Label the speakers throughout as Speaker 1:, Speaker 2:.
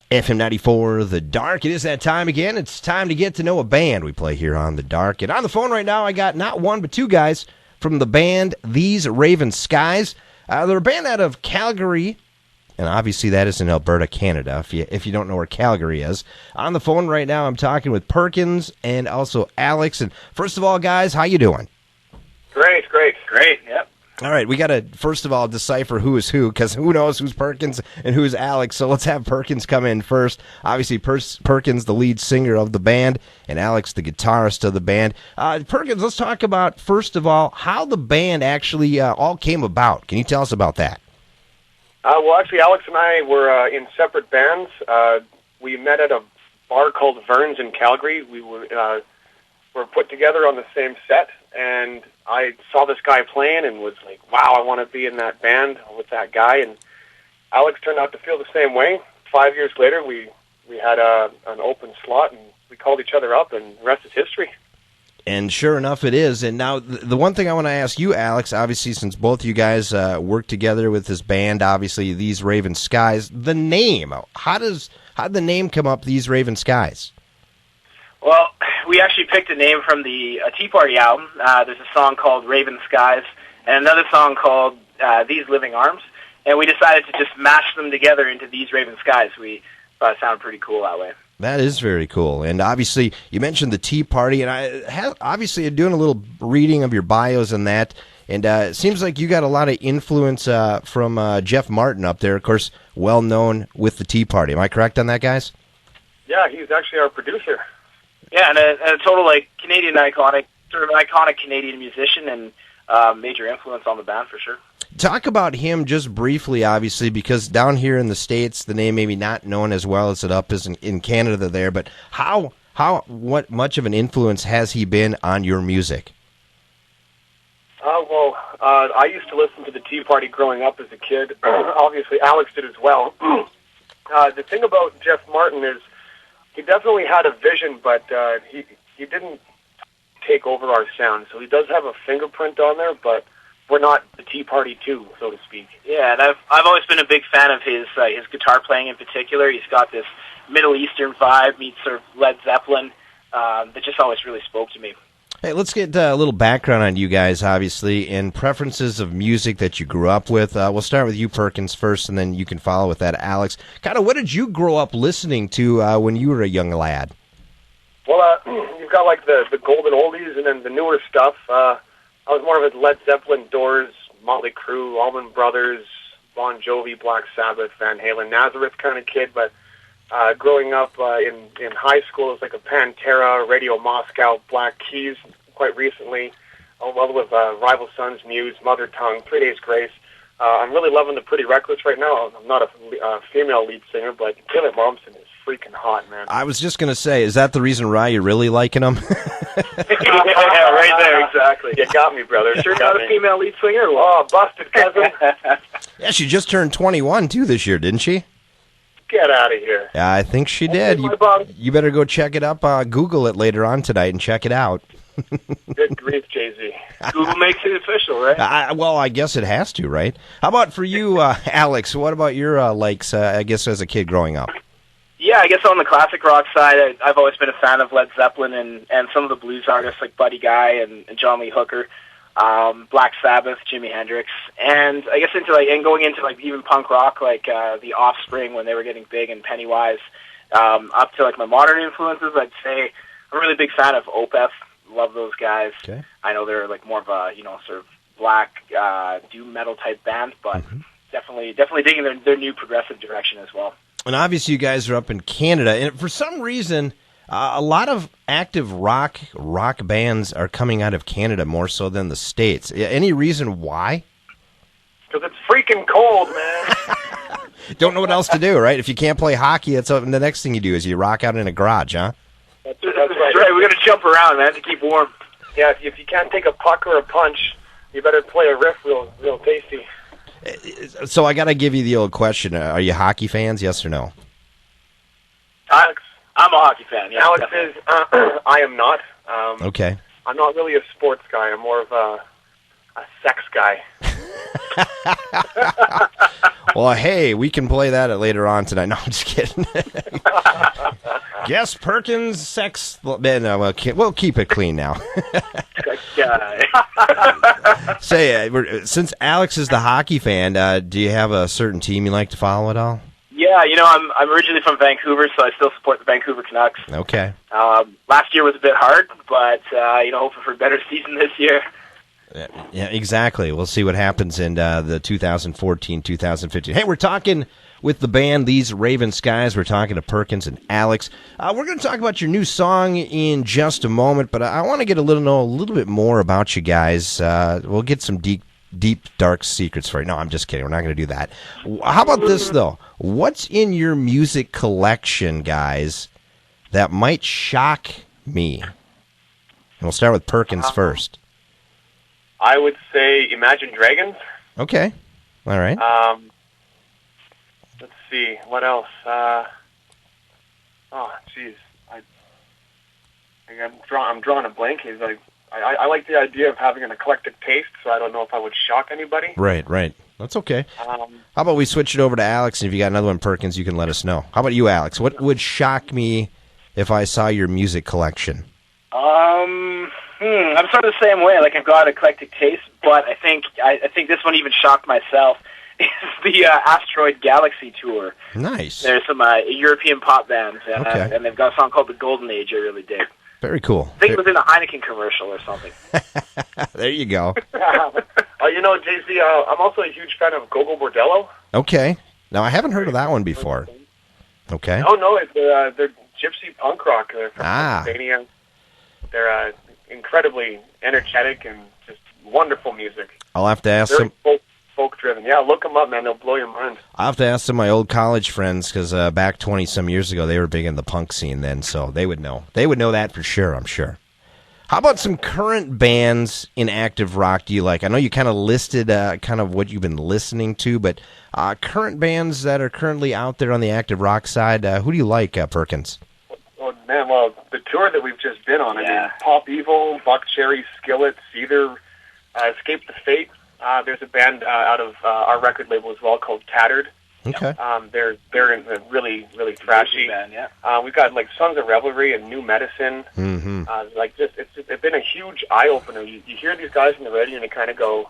Speaker 1: FM 94, The Dark. It is that time again. It's time to get to know a band we play here on The Dark. And on the phone right now, I got not one but two guys from the band These Raven Skies. They're a band out of Calgary, and obviously that is in Alberta, Canada, if you don't know where Calgary is. On the phone right now, I'm talking with Perkins and also Alex. And first of all, guys, how you doing?
Speaker 2: Great, yep.
Speaker 1: All right, we got to, first of all, decipher who is who, because who knows who's Perkins and who's Alex, so let's have Perkins come in first. Obviously, Perkins, the lead singer of the band, and Alex, the guitarist of the band. Perkins, let's talk about, first of all, how the band actually all came about. Can you tell us about that?
Speaker 2: Well, actually, Alex and I were in separate bands. We met at a bar called Vern's in Calgary. We were put together on the same set, and I saw this guy playing and was like, wow, I want to be in that band with that guy. And Alex turned out to feel the same way. 5 years later, we had an open slot, and we called each other up, and the rest is history.
Speaker 1: And sure enough, it is. And now, the one thing I want to ask you, Alex, obviously, since both you guys work together with this band, obviously, These Raven Skies, the name, how did the name come up, These Raven Skies?
Speaker 3: Well, we actually picked a name from the Tea Party album. There's a song called Raven Skies and another song called These Living Arms, and we decided to just mash them together into These Raven Skies. We thought it sounded pretty cool that way.
Speaker 1: That is very cool. And obviously, you mentioned the Tea Party, and I'm doing a little reading of your bios and that, and it seems like you got a lot of influence from Jeff Martin up there, of course, well known with the Tea Party. Am I correct on that, guys?
Speaker 2: Yeah, he's actually our producer.
Speaker 3: Yeah, and a total Canadian iconic Canadian musician and major influence on the band for sure.
Speaker 1: Talk about him just briefly, obviously, because down here in the States, the name maybe not known as well as it up is in Canada there. But what much of an influence has he been on your music?
Speaker 2: I used to listen to the Tea Party growing up as a kid. Obviously, Alex did as well. The thing about Jeff Martin is, he definitely had a vision, but he didn't take over our sound. So he does have a fingerprint on there, but we're not the Tea Party 2, so to speak.
Speaker 3: Yeah, and I've always been a big fan of his guitar playing in particular. He's got this Middle Eastern vibe, meets sort of Led Zeppelin, that just always really spoke to me.
Speaker 1: Hey, let's get a little background on you guys, obviously, and preferences of music that you grew up with. We'll start with you, Perkins, first, and then you can follow with that, Alex. Kind of what did you grow up listening to when you were a young lad?
Speaker 2: Well, you've got the golden oldies and then the newer stuff. I was more of a Led Zeppelin, Doors, Motley Crue, Allman Brothers, Bon Jovi, Black Sabbath, Van Halen, Nazareth kind of kid, but growing up in high school, it was like a Pantera, Radio Moscow, Black Keys, quite recently, well with Rival Sons, Muse, Mother Tongue, 3 Days Grace. I'm really loving the Pretty Reckless right now. I'm not a female lead singer, but Taylor Momsen is freaking hot, man.
Speaker 1: I was just going to say, is that the reason why you're really liking them?
Speaker 2: Yeah, right there, exactly. You got me, brother. Sure not a female lead singer? Oh, busted cousin.
Speaker 1: Yeah, she just turned 21, too, this year, didn't she?
Speaker 2: Get out of here.
Speaker 1: Yeah, I think she did. You better go check it up. Google it later on tonight and check it out.
Speaker 2: Good grief, Jay-Z.
Speaker 3: Google makes it official, right?
Speaker 1: I guess it has to, right? How about for you, Alex? What about your likes, I guess, as a kid growing up?
Speaker 3: Yeah, I guess on the classic rock side, I've always been a fan of Led Zeppelin and some of the blues artists like Buddy Guy and John Lee Hooker, Black Sabbath, Jimi Hendrix, and I guess going into even punk rock, the Offspring when they were getting big, and Pennywise, up to my modern influences. I'd say I'm a really big fan of Opeth. Love those guys. Okay. I know they're more of a sort of black doom metal type band, but definitely digging their new progressive direction as well.
Speaker 1: And obviously, you guys are up in Canada, and for some reason, a lot of active rock bands are coming out of Canada more so than the States. Any reason why?
Speaker 2: Because it's freaking cold, man.
Speaker 1: Don't know what else to do, right? If you can't play hockey, the next thing you do is you rock out in a garage, huh?
Speaker 2: That's right.
Speaker 3: We got to jump around, man, to keep warm.
Speaker 2: Yeah, if you can't take a puck or a punch, you better play a riff real tasty.
Speaker 1: So I got to give you the old question. Are you hockey fans, yes or no?
Speaker 2: Alex?
Speaker 3: I'm a hockey fan, yeah.
Speaker 2: Alex is, I am not.
Speaker 1: Okay.
Speaker 2: I'm not really a sports guy. I'm more of a sex guy.
Speaker 1: Well, hey, we can play that later on tonight. No, I'm just kidding. Guess Perkins sex. No, we'll keep it clean now.
Speaker 3: That guy.
Speaker 1: Say, since Alex is the hockey fan, do you have a certain team you like to follow at all?
Speaker 3: Yeah, I'm originally from Vancouver, so I still support the Vancouver Canucks.
Speaker 1: Okay.
Speaker 3: Last year was a bit hard, but hoping for a better season this year.
Speaker 1: Yeah, exactly. We'll see what happens in the 2014-2015. Hey, we're talking with the band These Raven Skies. We're talking to Perkins and Alex. We're going to talk about your new song in just a moment, but I want to know a little bit more about you guys. We'll get some deep, dark secrets for you. No, I'm just kidding. We're not going to do that. How about this, though? What's in your music collection, guys, that might shock me? And we'll start with Perkins first.
Speaker 2: I would say Imagine Dragons.
Speaker 1: Okay. All right.
Speaker 2: Let's see. What else? Jeez. I'm drawing a blank. I like the idea of having an eclectic taste, so I don't know if I would shock anybody.
Speaker 1: Right. That's okay. How about we switch it over to Alex, and if you got another one, Perkins, you can let us know. How about you, Alex? What would shock me if I saw your music collection?
Speaker 3: I'm sort of the same way. Like, I've got eclectic taste, but I think this one even shocked myself. Is the Asteroid Galaxy Tour.
Speaker 1: Nice.
Speaker 3: There's some European pop bands, and they've got a song called The Golden Age I really dig.
Speaker 1: Very cool.
Speaker 3: I think it was in a Heineken commercial or something.
Speaker 1: There you go.
Speaker 2: JC, I'm also a huge fan of Gogo Bordello.
Speaker 1: Okay. Now, I haven't heard of that one before. Okay.
Speaker 2: Oh, no, they're gypsy punk rock. They're from Pennsylvania. They're incredibly energetic and just wonderful music.
Speaker 1: I'll have to ask
Speaker 2: them. Folk-driven. Yeah, look them up, man. They'll blow your mind.
Speaker 1: I'll have to ask some of my old college friends, because back 20-some years ago, they were big in the punk scene then, so they would know. They would know that for sure, I'm sure. How about some current bands in active rock do you like? I know you kind of listed kind of what you've been listening to, but current bands that are currently out there on the active rock side, who do you like, Perkins?
Speaker 2: Well, the tour that we've just been on, I mean, Pop Evil, Buck Cherry, Skillet, Seether, Escape the Fate. There's a band out of our record label as well called Tattered.
Speaker 1: Okay.
Speaker 2: They're really, really thrashy. Band, yeah. We've got like Sons of Revelry and New Medicine.
Speaker 1: Mm-hmm.
Speaker 2: It's been a huge eye opener. You hear these guys on the radio and you kind of go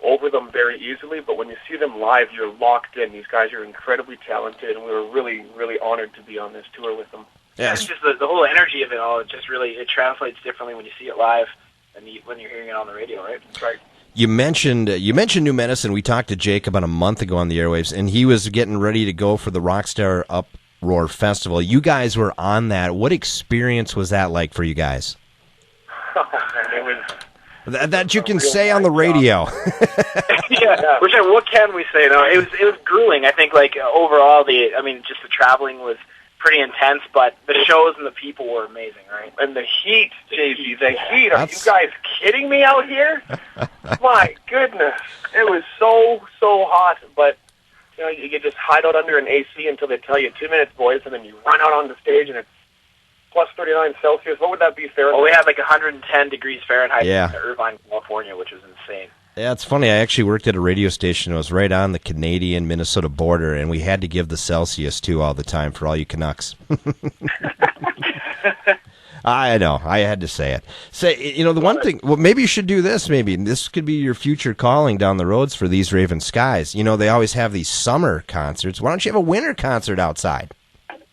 Speaker 2: over them very easily, but when you see them live, you're locked in. These guys are incredibly talented, and we were really, really honored to be on this tour with them.
Speaker 3: Yeah, it's just the whole energy of it all. It translates differently when you see it live than when you're hearing it on the radio, right? That's right.
Speaker 1: You mentioned New Medicine. We talked to Jake about a month ago on the airwaves, and he was getting ready to go for the Rockstar Uproar Festival. You guys were on that. What experience was that like for you guys?
Speaker 2: It was
Speaker 1: that you can say on the radio.
Speaker 3: Yeah. What can we say? No, it was grueling. I think overall just the traveling was pretty intense, but the shows and the people were amazing, right?
Speaker 2: And the heat, JV, the heat. Are you guys kidding me out here? My goodness. It was so hot, but you can just hide out under an AC until they tell you 2 minutes, boys, and then you run out on the stage and it's plus 39 Celsius. What would that be Fahrenheit?
Speaker 3: Well, we had 110 degrees Fahrenheit
Speaker 1: in
Speaker 3: Irvine, California, which was insane.
Speaker 1: Yeah, it's funny. I actually worked at a radio station. It was right on the Canadian-Minnesota border, and we had to give the Celsius, too, all the time for all you Canucks. I know. I had to say it. The one thing, well, maybe you should do this, maybe. This could be your future calling down the roads for These Raven Skies. They always have these summer concerts. Why don't you have a winter concert outside?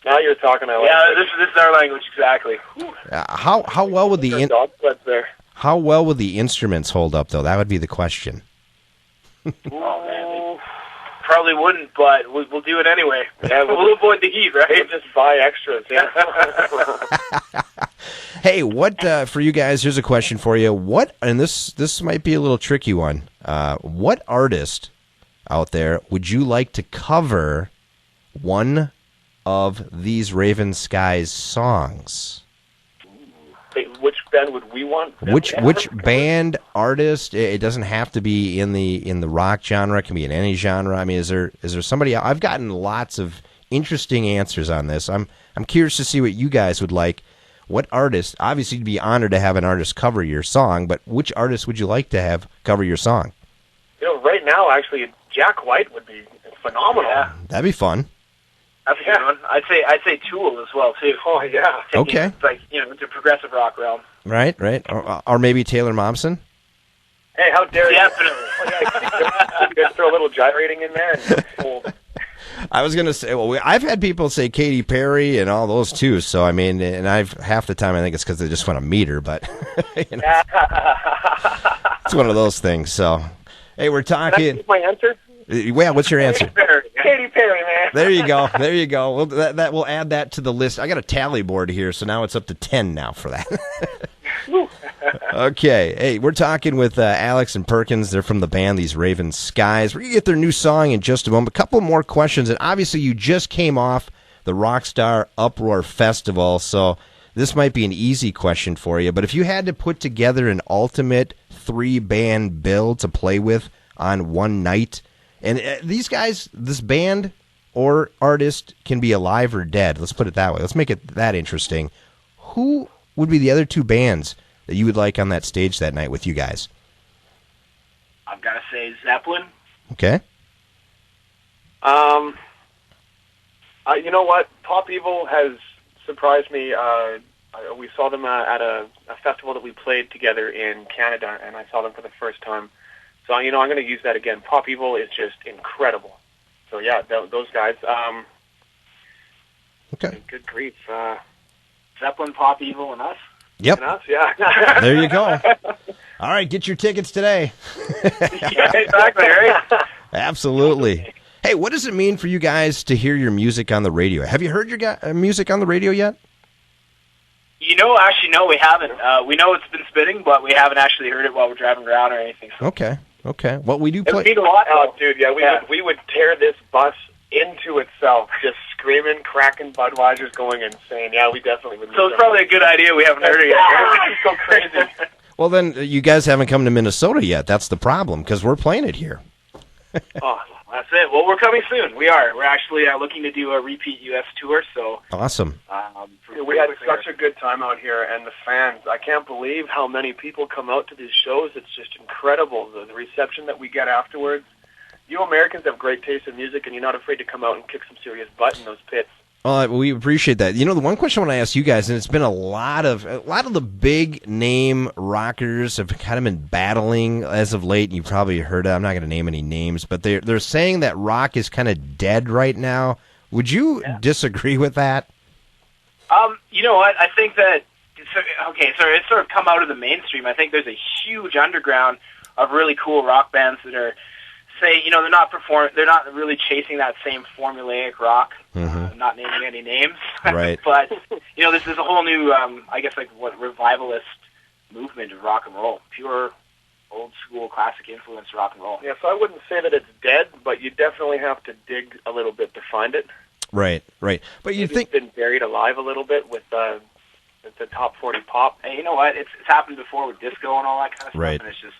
Speaker 2: Now you're talking.
Speaker 3: This is our language, exactly.
Speaker 1: How well would the
Speaker 2: dog sleds there?
Speaker 1: How well would the instruments hold up, though? That would be the question.
Speaker 3: Oh, man. Probably wouldn't, but we'll do it anyway. Yeah, we'll avoid the heat, right?
Speaker 2: We'll just buy extras, yeah.
Speaker 1: Hey, for you guys, here's a question for you. And this might be a little tricky one. What artist out there would you like to cover one of These Raven Skies songs?
Speaker 2: Which band would we want?
Speaker 1: Which band, artist? It doesn't have to be in the rock genre. It can be in any genre. I mean, is there somebody? I've gotten lots of interesting answers on this. I'm curious to see what you guys would like. What artist? Obviously, you'd be honored to have an artist cover your song, but which artist would you like to have cover your song?
Speaker 2: right now, actually, Jack White would be phenomenal.
Speaker 3: Yeah.
Speaker 1: That'd be fun.
Speaker 3: That's a good one. I'd say Tool as well too.
Speaker 2: Oh yeah.
Speaker 1: Okay.
Speaker 3: It's like the progressive rock realm.
Speaker 1: Right. Or maybe Taylor Momsen.
Speaker 2: Hey, how dare you?
Speaker 3: Definitely.
Speaker 2: You could throw a little gyrating in there. And
Speaker 1: I was going to say, well, I've had people say Katy Perry and all those too. So I mean, and half the time I think it's because they just want to meet her, but you know, it's one of those things. So, hey, we're
Speaker 2: Can I
Speaker 1: talking.
Speaker 2: give my answer?
Speaker 1: Yeah, what's your answer?
Speaker 2: Katy Perry, man.
Speaker 1: There you go. Well, that we'll add that to the list. I got a tally board here, so now it's up to 10 now for that. Okay. Hey, we're talking with Alex and Perkins. They're from the band These Raven Skies. We're going to get their new song in just a moment. A couple more questions. And obviously, you just came off the Rockstar Uproar Festival, so this might be an easy question for you. But if you had to put together an ultimate 3-band bill to play with on one night, and these guys, this band or artist can be alive or dead. Let's put it that way. Let's make it that interesting. Who would be the other 2 bands that you would like on that stage that night with you guys?
Speaker 3: I've got to say Zeppelin.
Speaker 1: Okay.
Speaker 2: You know what? Pop Evil has surprised me. We saw them at a festival that we played together in Canada, and I saw them for the first time. So, I'm going to use that again. Pop Evil is just incredible. So, yeah, those guys.
Speaker 1: Okay.
Speaker 2: Good grief.
Speaker 3: Zeppelin, Pop Evil, and us.
Speaker 1: Yep.
Speaker 2: And us, yeah.
Speaker 1: There you go. All right, get your tickets today.
Speaker 3: Yeah, exactly, right?
Speaker 1: Absolutely. Hey, what does it mean for you guys to hear your music on the radio? Have you heard your music on the radio yet?
Speaker 3: Actually, no, we haven't. We know it's been spinning, but we haven't actually heard it while we're driving around or anything. So.
Speaker 1: Okay. Well, we do
Speaker 3: It would
Speaker 1: play.
Speaker 3: mean a lot.
Speaker 2: Oh, dude, yeah, we would tear this bus into itself, just screaming, cracking Budweiser's, going insane. Yeah, we definitely would.
Speaker 3: So it's probably a good idea we haven't heard it yet.
Speaker 2: It's so crazy.
Speaker 1: Well, then you guys haven't come to Minnesota yet. That's the problem because we're playing it here.
Speaker 3: Oh, that's it. Well, we're coming soon. We are. We're actually looking to do a repeat U.S. tour. So
Speaker 1: Awesome.
Speaker 2: We had such a good time out here, and the fans, I can't believe how many people come out to these shows. It's just incredible, the reception that we get afterwards. You Americans have great taste in music, and you're not afraid to come out and kick some serious butt in those pits.
Speaker 1: We appreciate that. The one question I want to ask you guys, and it's been a lot of the big name rockers have kind of been battling as of late, and you probably heard it. I'm not going to name any names, but they're saying that rock is kind of dead right now. Would you disagree with that?
Speaker 3: You know what? I think that so it's sort of come out of the mainstream. I think there's a huge underground of really cool rock bands that are they're not really chasing that same formulaic rock.
Speaker 1: Mm-hmm.
Speaker 3: Not naming any names,
Speaker 1: Right?
Speaker 3: But this is a whole new, revivalist movement of rock and roll, pure old school classic influence rock and roll.
Speaker 2: Yeah, so I wouldn't say that it's dead, but you definitely have to dig a little bit to find it.
Speaker 1: Right. But you think
Speaker 2: it's been buried alive a little bit with the top 40 pop.
Speaker 3: Hey, you know what? It's happened before with disco and all that kind of stuff,
Speaker 1: Right.
Speaker 3: and it's just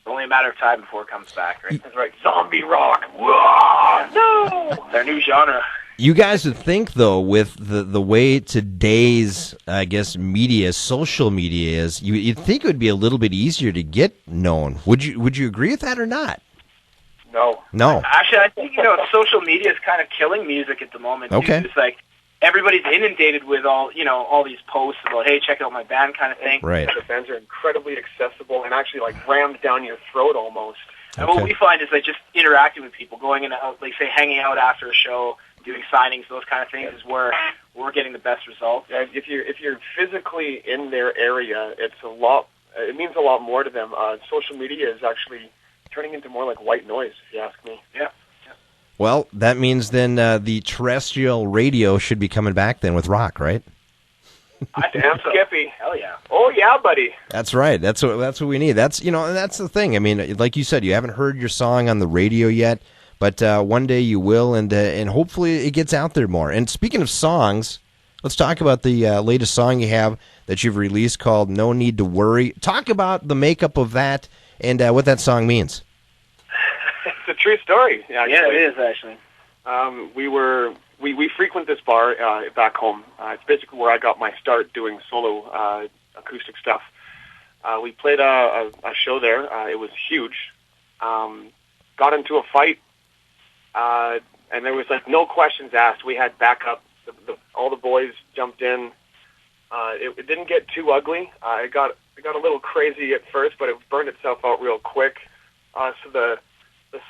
Speaker 3: only a matter of time before it comes back, right?
Speaker 2: That's right. Zombie rock. Whoa! No!
Speaker 3: Their new genre.
Speaker 1: you guys would think though, with the way today's social media is, you'd think it would be a little bit easier to get known. Would you agree with that or not?
Speaker 2: No.
Speaker 3: Actually, I think social media is kind of killing music at the moment. Too.
Speaker 1: Okay.
Speaker 3: It's like everybody's inundated with all these posts about, hey, check out my band kind of thing.
Speaker 1: Right.
Speaker 2: The bands are incredibly accessible and actually rammed down your throat almost.
Speaker 3: And what we find is just interacting with people, going in, say, hanging out after a show, doing signings, those kind of things is where we're getting the best results.
Speaker 2: Yeah, if you're physically in their area, it means a lot more to them. Social media is actually turning into more like white noise, if you ask me.
Speaker 3: Yeah.
Speaker 1: Well, that means then the terrestrial radio should be coming back then with rock, right?
Speaker 2: Damn Skippy.
Speaker 3: Hell yeah.
Speaker 2: Oh yeah, buddy.
Speaker 1: That's right. That's what we need. That's and that's the thing. I mean, like you said, you haven't heard your song on the radio yet, but one day you will, and hopefully it gets out there more. And speaking of songs, let's talk about the latest song you have that you've released called "No Need to Worry." Talk about the makeup of that and what that song means.
Speaker 2: It's a true story.
Speaker 3: Yeah, it is actually.
Speaker 2: We frequent this bar back home. It's basically where I got my start doing solo acoustic stuff. We played a show there. It was huge. got into a fight, and there was like no questions asked. We had backup. All the boys jumped in. It didn't get too ugly. It got a little crazy at first, but it burned itself out real quick. So the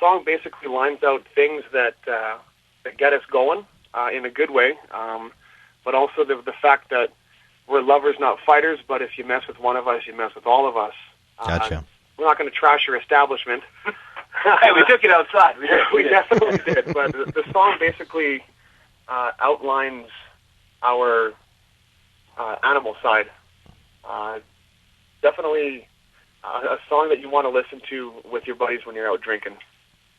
Speaker 2: song basically lines out things that get us going in a good way, but also the fact that we're lovers, not fighters. But if you mess with one of us, you mess with all of us.
Speaker 1: Gotcha.
Speaker 2: We're not going to trash your establishment.
Speaker 3: Hey, we took it outside.
Speaker 2: We definitely did. But the song basically outlines our animal side. Definitely a song that you want to listen to with your buddies when you're out drinking.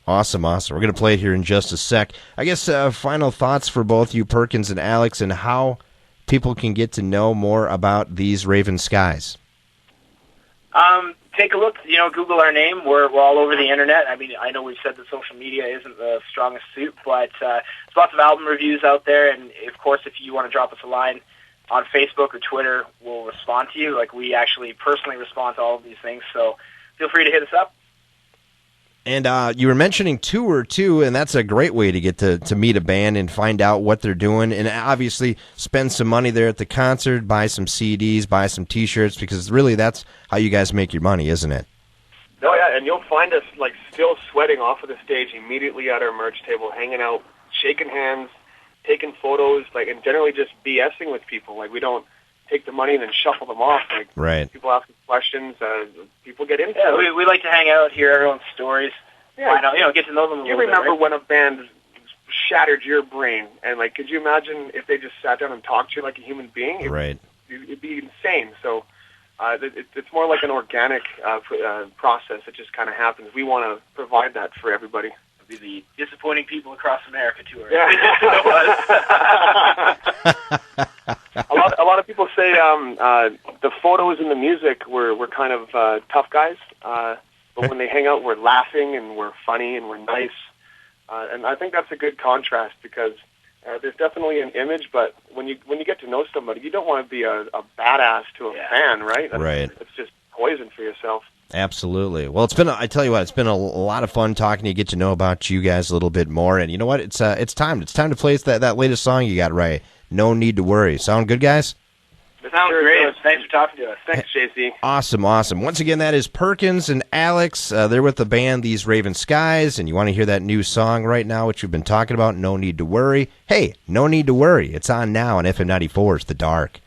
Speaker 1: Awesome. We're going to play it here in just a sec. I guess final thoughts for both you, Perkins and Alex, and how people can get to know more about These Raven Skies.
Speaker 3: Take a look, Google our name. We're all over the internet. I mean, I know we've said that social media isn't the strongest suit, but there's lots of album reviews out there. And, of course, if you want to drop us a line on Facebook or Twitter, we'll respond to you. Like, we actually personally respond to all of these things, so feel free to hit us up.
Speaker 1: And you were mentioning tour, too, and that's a great way to get to meet a band and find out what they're doing, and obviously spend some money there at the concert, buy some CDs, buy some T-shirts, because really that's how you guys make your money, isn't it?
Speaker 2: Oh, yeah, and you'll find us, like, still sweating off of the stage immediately at our merch table, hanging out, shaking hands, taking photos, like, and generally just BSing with people. Like, we don't take the money and then shuffle them off. Like,
Speaker 1: right.
Speaker 2: People ask questions, people get into
Speaker 3: it.
Speaker 2: Yeah,
Speaker 3: we like to hang out, hear everyone's stories.
Speaker 2: Yeah,
Speaker 3: find out, get to know them a little bit.
Speaker 2: You remember
Speaker 3: right?
Speaker 2: when a band shattered your brain, and, like, could you imagine if they just sat down and talked to you like a human being?
Speaker 1: Right.
Speaker 2: It'd be insane. So it's more like an organic process that just kind of happens. We want to provide that for everybody.
Speaker 3: It'd be the Disappointing People Across America tour.
Speaker 2: Yeah. A lot of people say the photos and the music we're kind of tough guys, but when they hang out, we're laughing and we're funny and we're nice, and I think that's a good contrast because there's definitely an image, but when you get to know somebody, you don't want to be a badass to a fan, right?
Speaker 1: Right.
Speaker 2: It's just poison for yourself.
Speaker 1: Absolutely. Well, I tell you what, it's been a lot of fun talking to you, get to know about you guys a little bit more, and you know what? It's time. It's time to play that latest song you got right. No Need to Worry. Sound good, guys?
Speaker 3: It sounds great. Thanks for talking to us.
Speaker 2: Thanks, JC.
Speaker 1: Awesome. Once again, that is Perkins and Alex. They're with the band These Raven Skies, and you want to hear that new song right now, which we've been talking about, No Need to Worry. Hey, no need to worry. It's on now on FM 94's The Dark.